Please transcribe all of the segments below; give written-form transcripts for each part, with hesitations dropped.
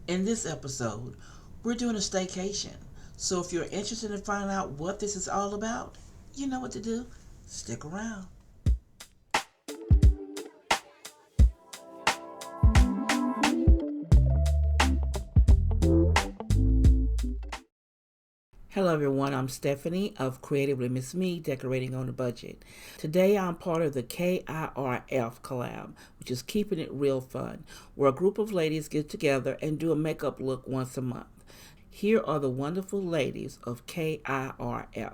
In this episode, we're doing a staycation. So if you're interested in finding out what this is all about, you know what to do. Stick around. Hello everyone, I'm Stephanie of CreativelyMsMe, Decorating on a Budget. Today I'm part of the KIRF collab, which is Keeping It Real Fun, where a group of ladies get together and do a makeup look once a month. Here are the wonderful ladies of KIRF.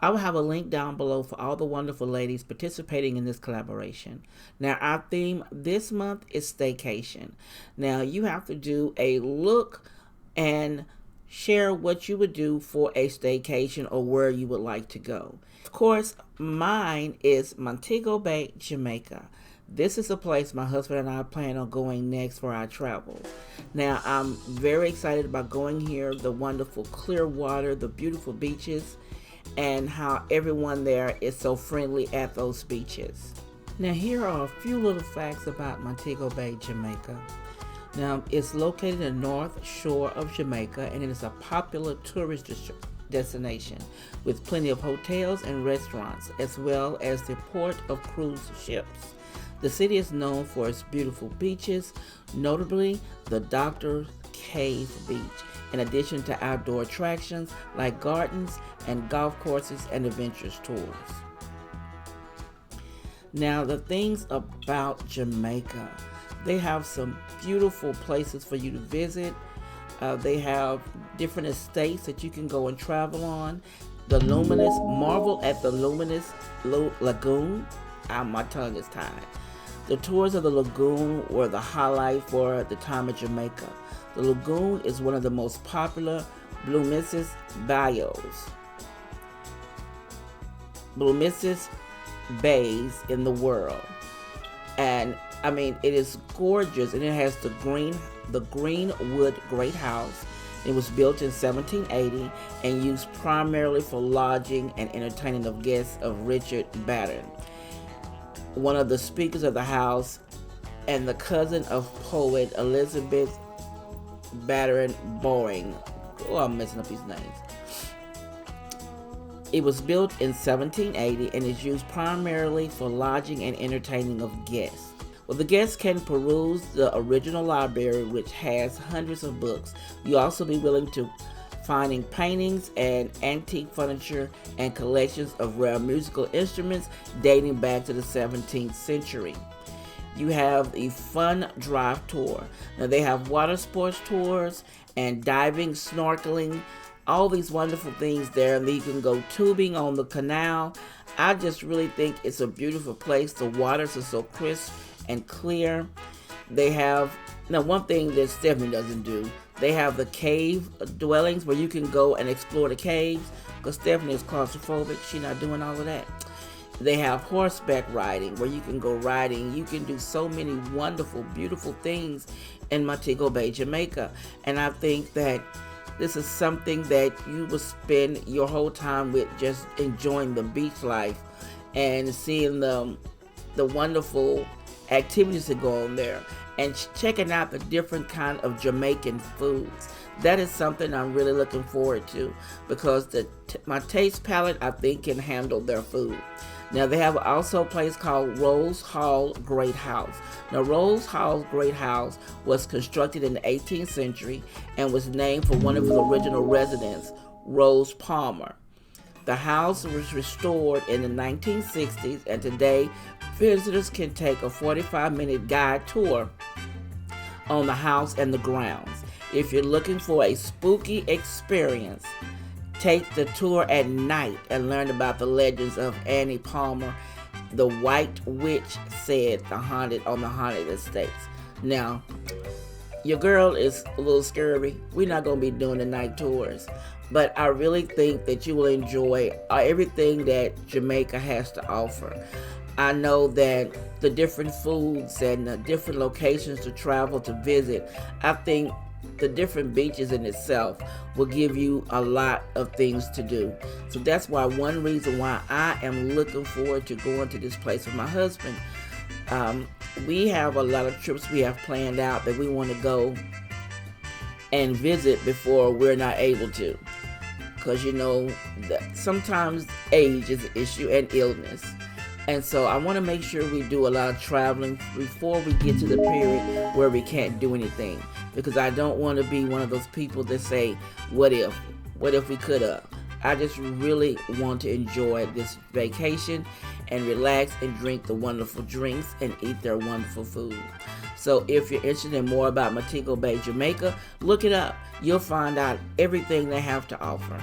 I will have a link down below for all the wonderful ladies participating in this collaboration. Now, our theme this month is Staycation. Now, you have to do a look and share what you would do for a staycation or where you would like to go. Of course, mine is Montego Bay, Jamaica. This is a place my husband and I plan on going next for our travels. Now, I'm very excited about going here, the wonderful clear water, the beautiful beaches, and how everyone there is so friendly at those beaches. Now, here are a few little facts about Montego Bay, Jamaica. Now, it's located in the north shore of Jamaica, and it is a popular tourist destination with plenty of hotels and restaurants, as well as the port of cruise ships. The city is known for its beautiful beaches, notably the Dr. Cave Beach, in addition to outdoor attractions like gardens and golf courses and adventurous tours. Now, the things about Jamaica. They have some beautiful places for you to visit. They have different estates that you can go and travel on. Marvel at the luminous lagoon. My tongue is tied. The tours of the lagoon were the highlight for the time of Jamaica. The lagoon is one of the most popular Blumissis bays in the world. And I mean, it is gorgeous, and it has the Greenwood Great House. It was built in 1780 and used primarily for lodging and entertaining of guests of Richard Batten, one of the speakers of the house, and the cousin of poet Elizabeth Batten Boring. Oh, I'm messing up these names. It was built in 1780 and is used primarily for lodging and entertaining of guests. Well, the guests can peruse the original library, which has hundreds of books. You'll also be willing to finding paintings and antique furniture and collections of rare musical instruments dating back to the 17th century. You have the fun drive tour. Now they have water sports tours and diving, snorkeling, all these wonderful things there. And you can go tubing on the canal. I just really think it's a beautiful place. The waters are so crisp and clear. They have, now one thing that Stephanie doesn't do, they have the cave dwellings where you can go and explore the caves, because Stephanie is claustrophobic. She's not doing all of that. They have horseback riding where you can go riding. You can do so many wonderful, beautiful things in Montego Bay, Jamaica. And I think that this is something that you will spend your whole time with, just enjoying the beach life and seeing the wonderful activities that go on there, and checking out the different kind of Jamaican foods. That is something I'm really looking forward to, because my taste palette, I think, can handle their food. Now they have also a place called Rose Hall Great House. Now Rose Hall Great House was constructed in the 18th century and was named for one of its original residents, Rose Palmer. The house was restored in the 1960s, and today visitors can take a 45-minute guide tour on the house and the grounds. If you're looking for a spooky experience, take the tour at night and learn about the legends of Annie Palmer, the White Witch said on the haunted estates. Now, your girl is a little scary. We're not going to be doing the night tours, but I really think that you will enjoy everything that Jamaica has to offer. I know that the different foods and the different locations to travel to visit, I think the different beaches in itself will give you a lot of things to do. So that's why one reason why I am looking forward to going to this place with my husband. We have a lot of trips we have planned out that we want to go and visit before we're not able to. Because you know, sometimes age is an issue and illness. And so I want to make sure we do a lot of traveling before we get to the period where we can't do anything. Because I don't want to be one of those people that say, what if? What if we could have? I just really want to enjoy this vacation and relax and drink the wonderful drinks and eat their wonderful food. So if you're interested in more about Montego Bay, Jamaica, look it up. You'll find out everything they have to offer.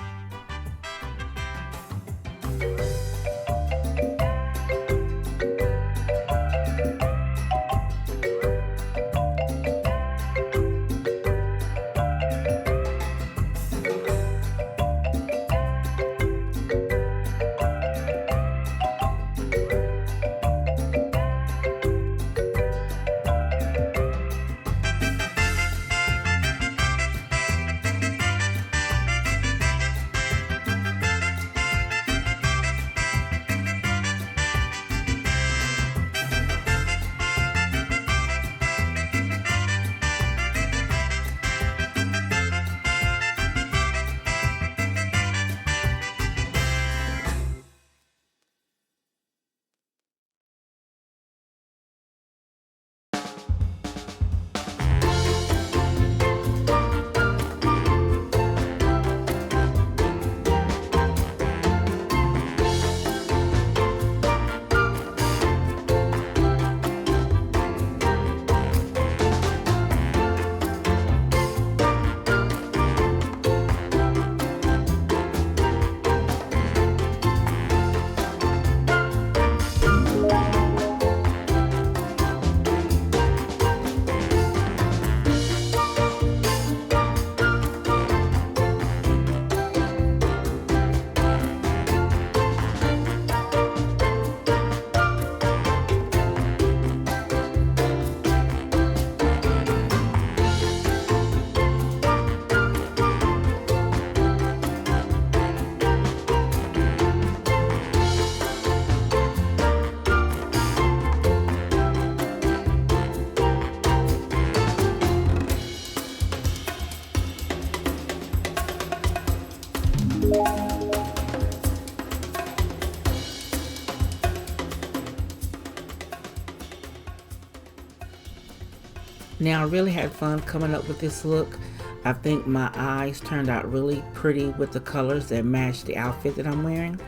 Now, I really had fun coming up with this look. I think my eyes turned out really pretty with the colors that match the outfit that I'm wearing.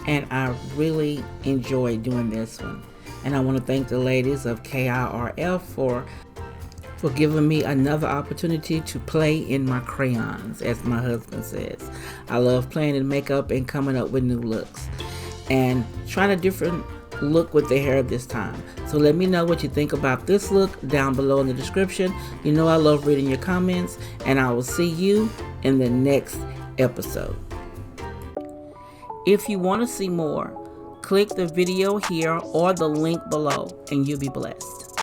And I really enjoyed doing this one. And I want to thank the ladies of KIRF for giving me another opportunity to play in my crayons, as my husband says. I love playing in makeup and coming up with new looks. And trying a different look with the hair this time. So let me know what you think about this look down below in the description. You know I love reading your comments, and I will see you in the next episode. If you want to see more, click the video here or the link below and you'll be blessed.